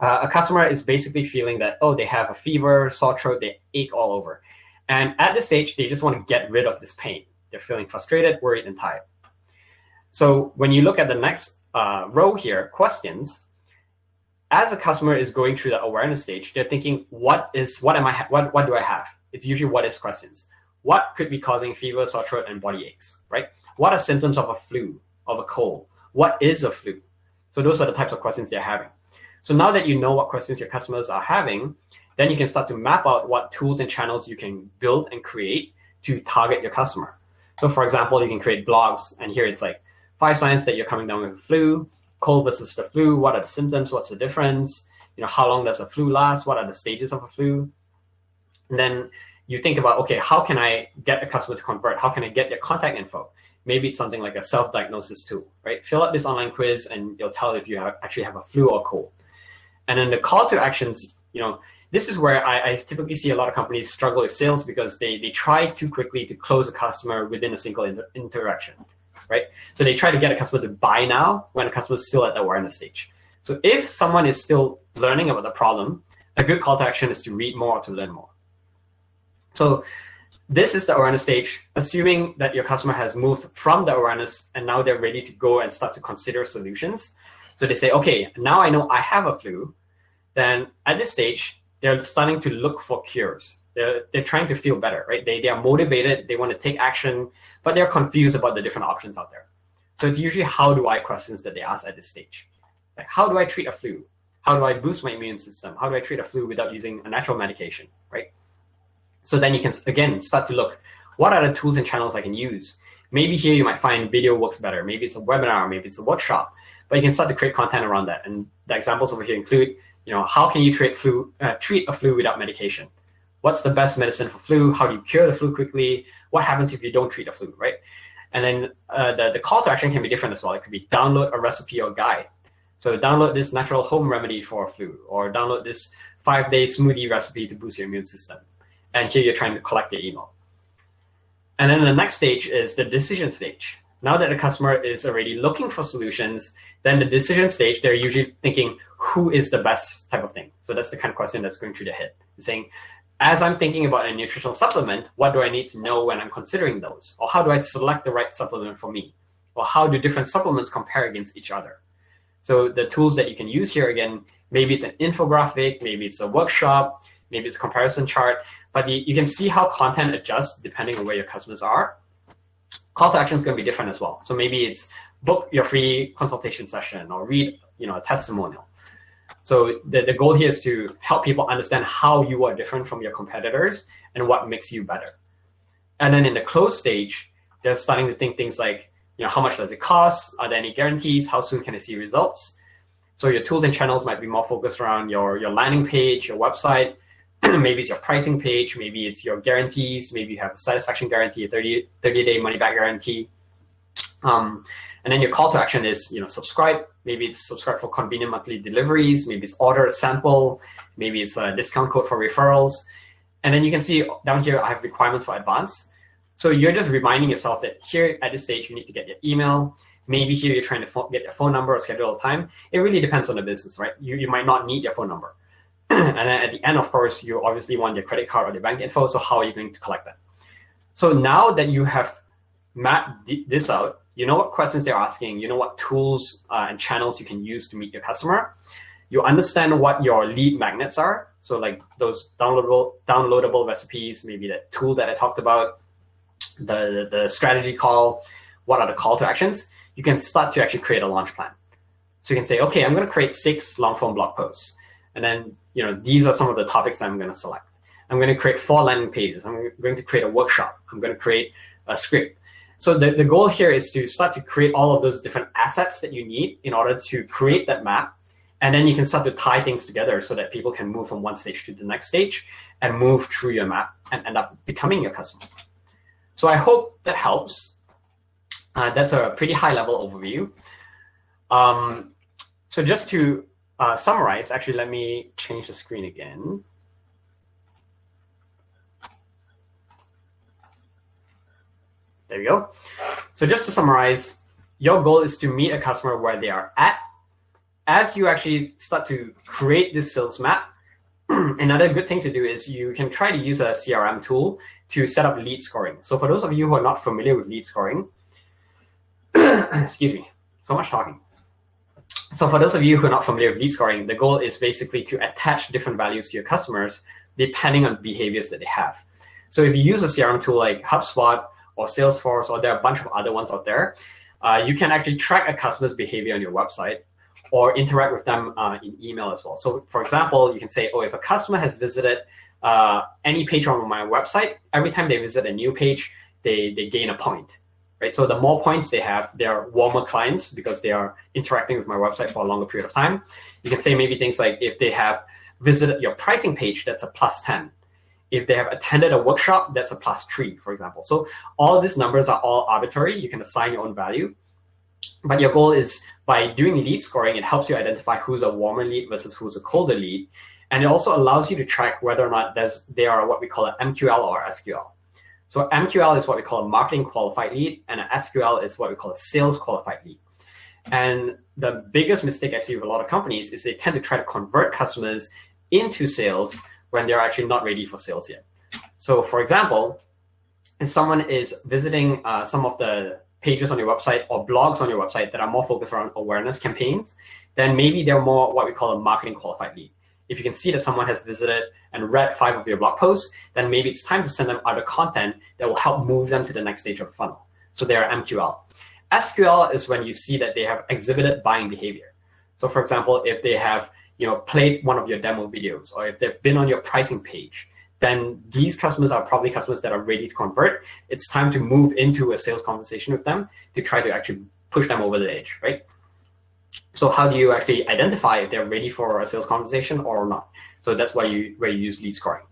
a customer is basically feeling that, oh, they have a fever, sore throat, they ache all over. And at this stage, they just want to get rid of this pain. They're feeling frustrated, worried, and tired. So when you look at the next row here, questions, as a customer is going through the awareness stage, they're thinking, what do I have? It's usually what is questions. What could be causing fever, sore throat, and body aches, right? What are symptoms of a flu, of a cold? What is a flu? So those are the types of questions they're having. So now that you know what questions your customers are having, then you can start to map out what tools and channels you can build and create to target your customer. So for example, you can create blogs, and here it's like 5 signs that you're coming down with a flu, cold versus the flu, what are the symptoms, what's the difference, how long does a flu last, what are the stages of a flu. And then you think about, okay, how can I get a customer to convert? How can I get their contact info? Maybe it's something like a self-diagnosis tool, right? Fill out this online quiz and it'll tell if you actually have a flu or cold. And then the call to actions, this is where I typically see a lot of companies struggle with sales because they try too quickly to close a customer within a single interaction, right? So they try to get a customer to buy now when a customer is still at the awareness stage. So if someone is still learning about the problem, a good call to action is to read more or to learn more. So this is the awareness stage, assuming that your customer has moved from the awareness and now they're ready to go and start to consider solutions. So they say, okay, now I know I have a flu. Then at this stage, they're starting to look for cures. They're trying to feel better, right? They are motivated, they want to take action, but they're confused about the different options out there. So it's usually how do I questions that they ask at this stage. Like, how do I treat a flu? How do I boost my immune system? How do I treat a flu without using a natural medication, right? So then you can, again, start to look, what are the tools and channels I can use? Maybe here you might find video works better. Maybe it's a webinar, maybe it's a workshop, but you can start to create content around that. And the examples over here include, how can you treat a flu without medication? What's the best medicine for flu? How do you cure the flu quickly? What happens if you don't treat the flu, right? And then the call to action can be different as well. It could be download a recipe or guide. So download this natural home remedy for a flu, or download this 5-day smoothie recipe to boost your immune system. And here you're trying to collect their email. And then the next stage is the decision stage. Now that the customer is already looking for solutions, then the decision stage, they're usually thinking, who is the best type of thing? So that's the kind of question that's going through their head. They're saying, as I'm thinking about a nutritional supplement, what do I need to know when I'm considering those? Or how do I select the right supplement for me? Or how do different supplements compare against each other? So the tools that you can use here, again, maybe it's an infographic, maybe it's a workshop, maybe it's a comparison chart, but you can see how content adjusts depending on where your customers are. Call to action is going to be different as well. So maybe it's book your free consultation session or read a testimonial. So the goal here is to help people understand how you are different from your competitors and what makes you better. And then in the close stage, they're starting to think things like, how much does it cost? Are there any guarantees? How soon can I see results? So your tools and channels might be more focused around your landing page, your website. Maybe it's your pricing page. Maybe it's your guarantees. Maybe you have a satisfaction guarantee, a 30-day money-back guarantee. And then your call to action is, subscribe. Maybe it's subscribe for convenient monthly deliveries. Maybe it's order a sample. Maybe it's a discount code for referrals. And then you can see down here, I have requirements for advance. So you're just reminding yourself that here at this stage, you need to get your email. Maybe here you're trying to get your phone number or schedule a time. It really depends on the business, right? You might not need your phone number. And then at the end, of course, you obviously want your credit card or your bank info. So how are you going to collect that? So now that you have mapped this out, you know what questions they're asking, you know what tools and channels you can use to meet your customer. You understand what your lead magnets are. So like those downloadable recipes, maybe that tool that I talked about, the strategy call, what are the call to actions? You can start to actually create a launch plan. So you can say, okay, I'm going to create 6 long form blog posts. And then, these are some of the topics that I'm going to select. I'm going to create 4 landing pages. I'm going to create a workshop. I'm going to create a script. So the goal here is to start to create all of those different assets that you need in order to create that map. And then you can start to tie things together so that people can move from one stage to the next stage and move through your map and end up becoming your customer. So I hope that helps. That's a pretty high level overview. So just to summarize, actually, let me change the screen again. There we go. So just to summarize, your goal is to meet a customer where they are at. As you actually start to create this sales map, another good thing to do is you can try to use a CRM tool to set up lead scoring. So for those of you who are not familiar with lead scoring, excuse me, so much talking. So for those of you who are not familiar with lead scoring, the goal is basically to attach different values to your customers depending on behaviors that they have. So if you use a CRM tool like HubSpot or Salesforce, or there are a bunch of other ones out there, you can actually track a customer's behavior on your website or interact with them in email as well. So for example, you can say, oh, if a customer has visited any page on my website, every time they visit a new page, they gain a point. Right? So the more points they have, they're warmer clients because they are interacting with my website for a longer period of time. You can say maybe things like if they have visited your pricing page, that's a +10. If they have attended a workshop, that's a +3, for example. So all these numbers are all arbitrary. You can assign your own value. But your goal is, by doing lead scoring, it helps you identify who's a warmer lead versus who's a colder lead. And it also allows you to track whether or not they are what we call an MQL or SQL. So MQL is what we call a marketing qualified lead, and an SQL is what we call a sales qualified lead. And the biggest mistake I see with a lot of companies is they tend to try to convert customers into sales when they're actually not ready for sales yet. So for example, if someone is visiting some of the pages on your website or blogs on your website that are more focused around awareness campaigns, then maybe they're more what we call a marketing qualified lead. If you can see that someone has visited and read 5 of your blog posts, then maybe it's time to send them other content that will help move them to the next stage of the funnel. So they're MQL. SQL is when you see that they have exhibited buying behavior. So for example, if they have played one of your demo videos, or if they've been on your pricing page, then these customers are probably customers that are ready to convert. It's time to move into a sales conversation with them to try to actually push them over the edge, right? So how do you actually identify if they're ready for a sales conversation or not? So that's where you use lead scoring.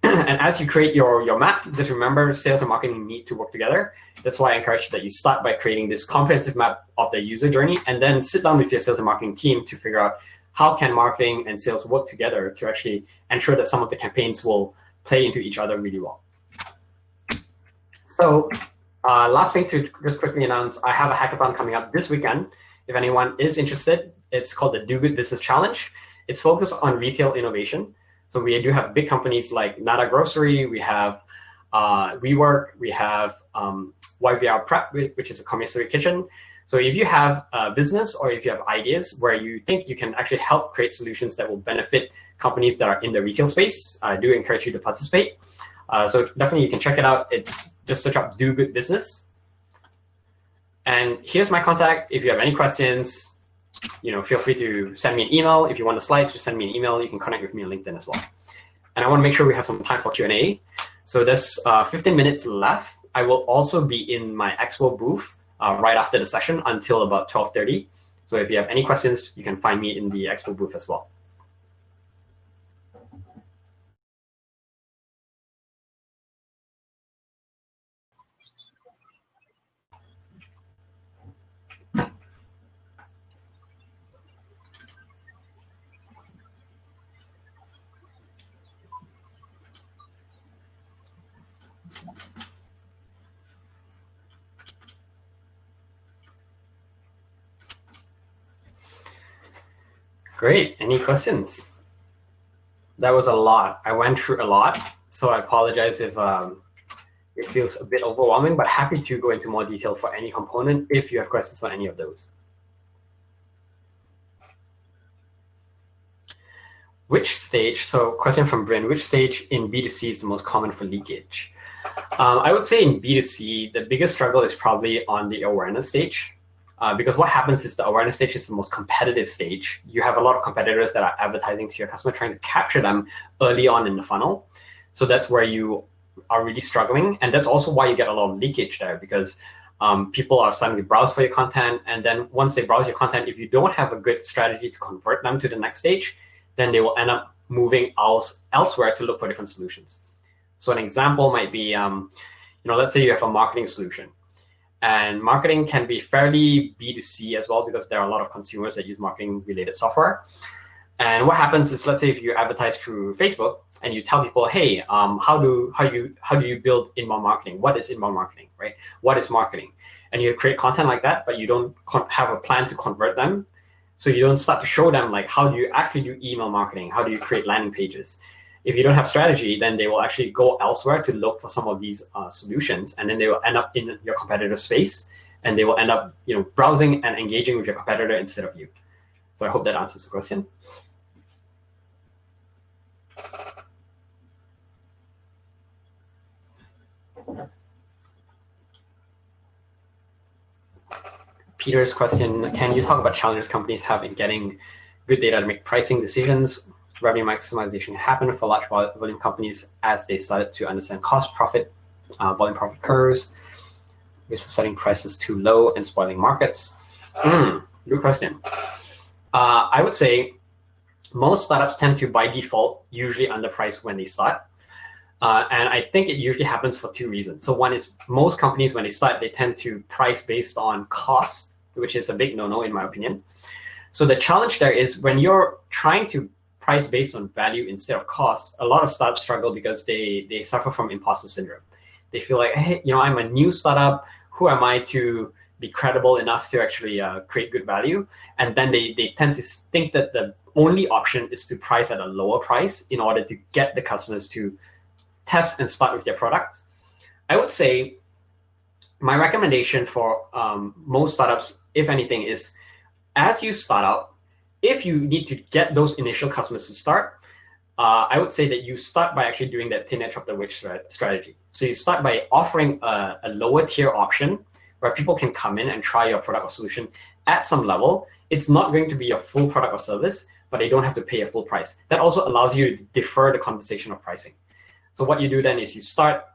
And as you create your map, just remember sales and marketing need to work together. That's why I encourage that you start by creating this comprehensive map of the user journey, and then sit down with your sales and marketing team to figure out how can marketing and sales work together to actually ensure that some of the campaigns will play into each other really well. So last thing to just quickly announce, I have a hackathon coming up this weekend. If anyone is interested, it's called the Do Good Business Challenge. It's focused on retail innovation. So we do have big companies like Nada Grocery, we have WeWork, we have YVR Prep, which is a commissary kitchen. So if you have a business or if you have ideas where you think you can actually help create solutions that will benefit companies that are in the retail space, I do encourage you to participate. So definitely you can check it out. It's just search up Do Good Business. And here's my contact. If you have any questions, feel free to send me an email. If you want the slides, just send me an email. You can connect with me on LinkedIn as well. And I want to make sure we have some time for Q&A. So there's 15 minutes left. I will also be in my Expo booth right after the session until about 12:30. So if you have any questions, you can find me in the Expo booth as well. Great. Any questions? That was a lot. I went through a lot, so I apologize if it feels a bit overwhelming, but happy to go into more detail for any component if you have questions on any of those. Which stage, so question from Bryn, which stage in B2C is the most common for leakage? I would say in B2C, the biggest struggle is probably on the awareness stage. Because what happens is the awareness stage is the most competitive stage. You have a lot of competitors that are advertising to your customer, trying to capture them early on in the funnel. So that's where you are really struggling. And that's also why you get a lot of leakage there, because people are starting to browse for your content. And then once they browse your content, if you don't have a good strategy to convert them to the next stage, then they will end up moving elsewhere to look for different solutions. So an example might be, let's say you have a marketing solution. And marketing can be fairly B2C as well, because there are a lot of consumers that use marketing-related software. And what happens is, let's say if you advertise through Facebook and you tell people, hey, how do you build inbound marketing? What is inbound marketing, right? What is marketing? And you create content like that, but you don't have a plan to convert them. So you don't start to show them like, how do you actually do email marketing? How do you create landing pages? If you don't have strategy, then they will actually go elsewhere to look for some of these solutions, and then they will end up in your competitor space, and they will end up browsing and engaging with your competitor instead of you. So I hope that answers the question. Peter's question, can you talk about challenges companies have in getting good data to make pricing decisions? Revenue maximization happened for large volume companies as they started to understand cost profit, volume profit curves, which was setting prices too low and spoiling markets. Good question. I would say most startups tend to, by default, usually underprice when they start. And I think it usually happens for two reasons. So one is most companies, when they start, they tend to price based on cost, which is a big no-no in my opinion. So the challenge there is when you're trying to price based on value instead of cost, a lot of startups struggle because they suffer from imposter syndrome. They feel like, hey, I'm a new startup. Who am I to be credible enough to actually create good value? And then they tend to think that the only option is to price at a lower price in order to get the customers to test and start with their product. I would say my recommendation for most startups, if anything, is as you start out, if you need to get those initial customers to start, I would say that you start by actually doing that thin edge of the wedge strategy. So you start by offering a lower tier option where people can come in and try your product or solution at some level. It's not going to be a full product or service, but they don't have to pay a full price. That also allows you to defer the conversation of pricing. So what you do then is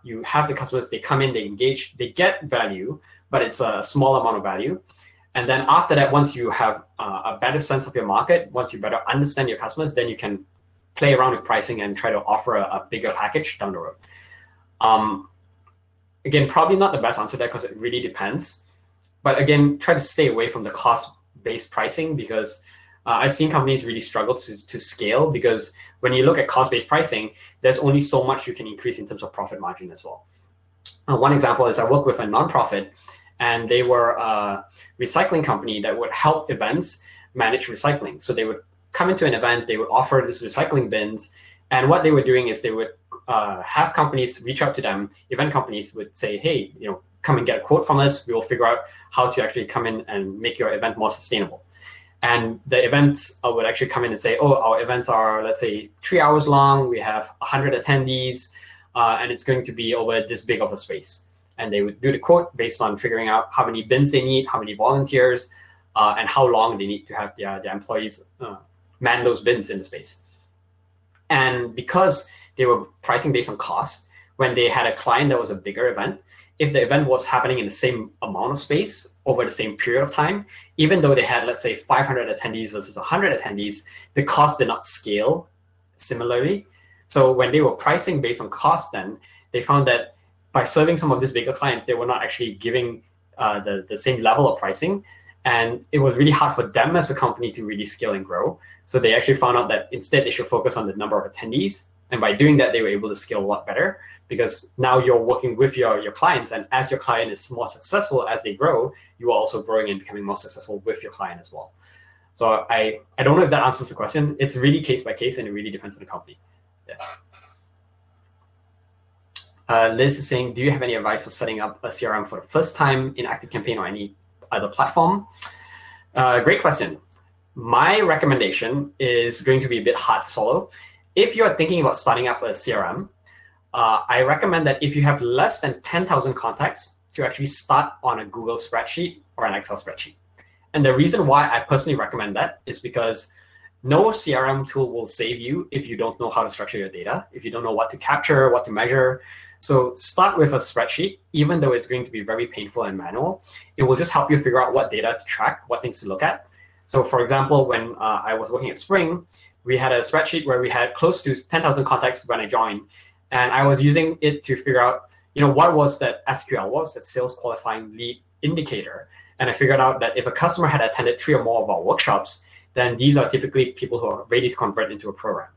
you have the customers, they come in, they engage, they get value, but it's a small amount of value. And then after that, once you have a better sense of your market, once you better understand your customers, then you can play around with pricing and try to offer a bigger package down the road. Again, probably not the best answer there because it really depends. But again, try to stay away from the cost-based pricing because I've seen companies really struggle to scale because when you look at cost-based pricing, there's only so much you can increase in terms of profit margin as well. One example is I work with a nonprofit, and they were a recycling company that would help events manage recycling. So they would come into an event, they would offer this recycling bins, and what they were doing is they would have companies reach out to them. Event companies would say, hey, come and get a quote from us. We will figure out how to actually come in and make your event more sustainable. And the events would actually come in and say, oh, our events are, let's say, 3 hours long. We have 100 attendees, and it's going to be over this big of a space. And they would do the quote based on figuring out how many bins they need, how many volunteers, and how long they need to have their employees man those bins in the space. And because they were pricing based on cost, when they had a client that was a bigger event, if the event was happening in the same amount of space over the same period of time, even though they had, let's say, 500 attendees versus 100 attendees, the cost did not scale similarly. So when they were pricing based on cost, then they found that by serving some of these bigger clients, they were not actually giving the same level of pricing. And it was really hard for them as a company to really scale and grow. So they actually found out that instead they should focus on the number of attendees. And by doing that, they were able to scale a lot better because now you're working with your clients. And as your client is more successful as they grow, you are also growing and becoming more successful with your client as well. So I don't know if that answers the question. It's really case by case and it really depends on the company. Yeah. Liz is saying, do you have any advice for setting up a CRM for the first time in ActiveCampaign or any other platform? Great question. My recommendation is going to be a bit hard to swallow. If you're thinking about starting up a CRM, I recommend that if you have less than 10,000 contacts, to actually start on a Google spreadsheet or an Excel spreadsheet. And the reason why I personally recommend that is because no CRM tool will save you if you don't know how to structure your data, if you don't know what to capture, what to measure. So start with a spreadsheet, even though it's going to be very painful and manual. It will just help you figure out what data to track, what things to look at. So for example, when I was working at Spring, we had a spreadsheet where we had close to 10,000 contacts when I joined. And I was using it to figure out, what was that SQL, what was that sales qualifying lead indicator? And I figured out that if a customer had attended 3 or more of our workshops, then these are typically people who are ready to convert into a program.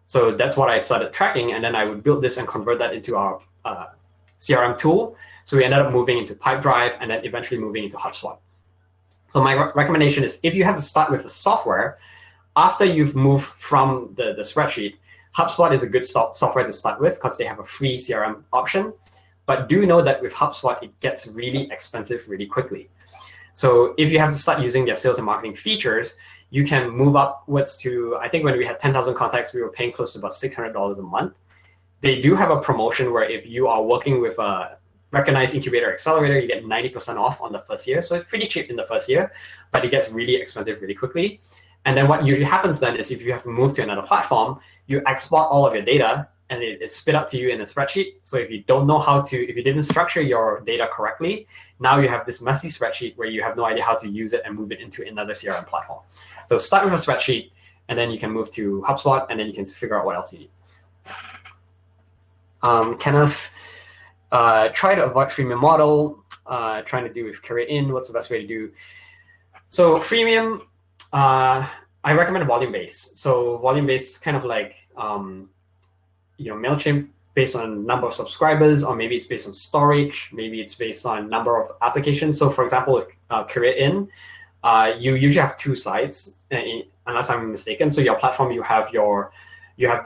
So that's what I started tracking. And then I would build this and convert that into our CRM tool. So we ended up moving into Pipedrive and then eventually moving into HubSpot. So my recommendation is if you have to start with the software, after you've moved from the spreadsheet, HubSpot is a good software to start with because they have a free CRM option. But do know that with HubSpot, it gets really expensive really quickly. So if you have to start using their sales and marketing features, you can move upwards to, I think when we had 10,000 contacts, we were paying close to about $600 a month. They do have a promotion where if you are working with a recognized incubator accelerator, you get 90% off on the first year. So it's pretty cheap in the first year, but it gets really expensive really quickly. And then what usually happens then is if you have to move to another platform, you export all of your data and it's spit out to you in a spreadsheet. So if you don't know how to, if you didn't structure your data correctly, now you have this messy spreadsheet where you have no idea how to use it and move it into another CRM platform. So start with a spreadsheet, and then you can move to HubSpot, and then you can figure out what else you need. kind of try to avoid freemium model, trying to do with career in, what's the best way to do. So freemium, I recommend volume-based. So volume-based kind of like, MailChimp based on number of subscribers, or maybe it's based on storage, maybe it's based on number of applications. So for example, with career in, you usually have two sides, unless I'm mistaken. So your platform, you have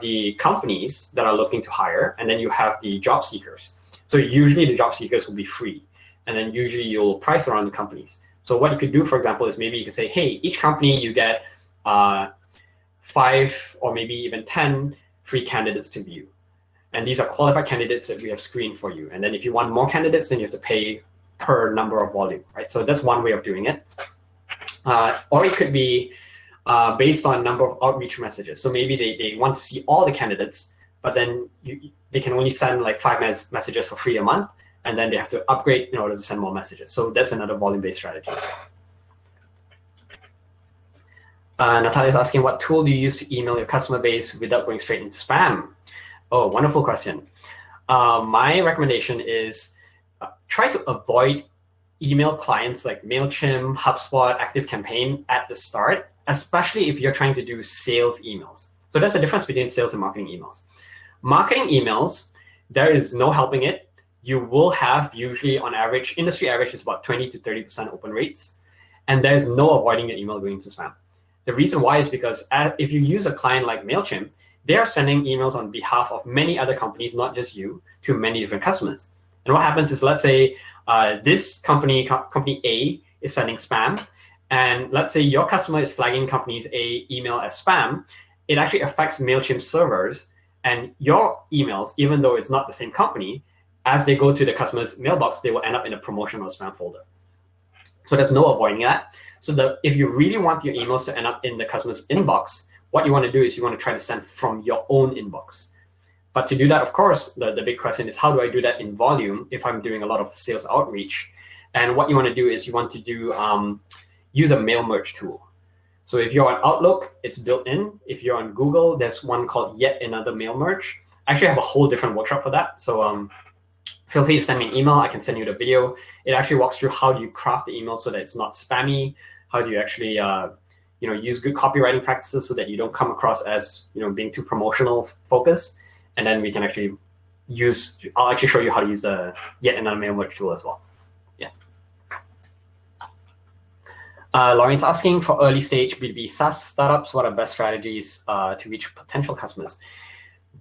the companies that are looking to hire, and then you have the job seekers. So usually the job seekers will be free, and then usually you'll price around the companies. So what you could do, for example, is maybe you could say, hey, each company you get 5 or maybe even 10 free candidates to view. And these are qualified candidates that we have screened for you. And then if you want more candidates, then you have to pay per number of volume, right? So that's one way of doing it. Or it could be based on number of outreach messages. So maybe they want to see all the candidates, but then they can only send like 5 messages for free a month, and then they have to upgrade in order to send more messages. So that's another volume-based strategy. Natalia's asking, what tool do you use to email your customer base without going straight into spam? Oh, wonderful question. My recommendation is try to avoid email clients like MailChimp, HubSpot, ActiveCampaign at the start, especially if you're trying to do sales emails. So there's a difference between sales and marketing emails. Marketing emails, there is no helping it. You will have usually on average, industry average is about 20 to 30% open rates. And there's no avoiding your email going into spam. The reason why is because if you use a client like MailChimp, they are sending emails on behalf of many other companies, not just you, to many different customers. And what happens is, let's say this company A is sending spam, and let's say your customer is flagging companies A email as spam, it actually affects MailChimp servers, and your emails, even though it's not the same company, as they go to the customer's mailbox, they will end up in a promotion or spam folder. So there's no avoiding that. So if you really want your emails to end up in the customer's inbox, what you want to do is you want to try to send from your own inbox. But to do that, of course, the big question is, how do I do that in volume if I'm doing a lot of sales outreach? And what you want to do is you want to do use a mail merge tool. So if you're on Outlook, it's built in. If you're on Google, there's one called Yet Another Mail Merge. I actually have a whole different workshop for that. So feel free to send me an email. I can send you the video. It actually walks through how do you craft the email so that it's not spammy. How do you actually use good copywriting practices so that you don't come across as being too promotional focused. And then we can actually I'll actually show you how to use the Yet Another Mail Merge tool as well. Yeah. Lauren's asking, for early stage B2B SaaS startups, what are best strategies to reach potential customers?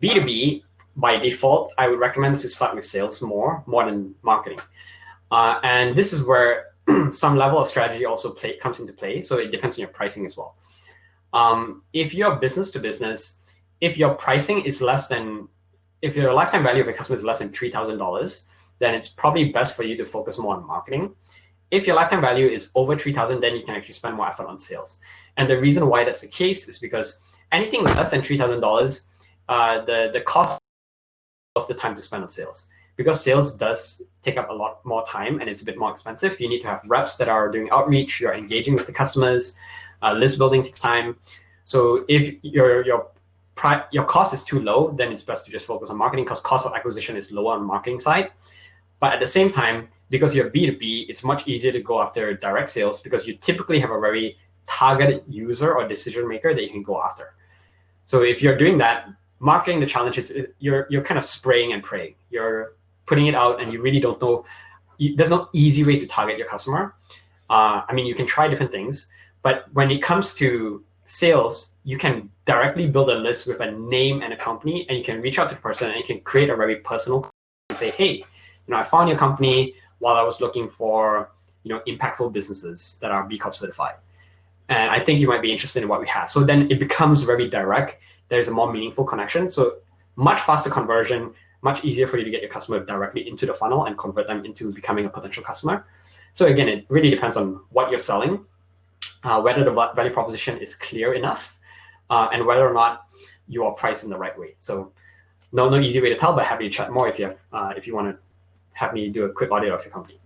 B2B, by default, I would recommend to start with sales more than marketing. And this is where some level of strategy also comes into play. So it depends on your pricing as well. If you're business to business, if your pricing is if your lifetime value of a customer is less than $3,000, then it's probably best for you to focus more on marketing. If your lifetime value is over $3,000, then you can actually spend more effort on sales. And the reason why that's the case is because anything less than $3,000, the cost of the time to spend on sales. Because sales does take up a lot more time and it's a bit more expensive, you need to have reps that are doing outreach, you're engaging with the customers, list building takes time. So if your cost is too low, then it's best to just focus on marketing because cost of acquisition is lower on the marketing side. But at the same time, because you're B2B, it's much easier to go after direct sales because you typically have a very targeted user or decision maker that you can go after. So if you're doing that, marketing, the challenge is you're kind of spraying and praying. You're putting it out and you really don't know. There's no easy way to target your customer. I mean, you can try different things, but when it comes to sales, you can directly build a list with a name and a company, and you can reach out to the person and you can create a very personal and say, hey, I found your company while I was looking for, impactful businesses that are B Corp certified. And I think you might be interested in what we have. So then it becomes very direct. There's a more meaningful connection. So much faster conversion, much easier for you to get your customer directly into the funnel and convert them into becoming a potential customer. So again, it really depends on what you're selling, whether the value proposition is clear enough, and whether or not you are priced in the right way. So no easy way to tell, but happy to chat more if you want to have me do a quick audit of your company.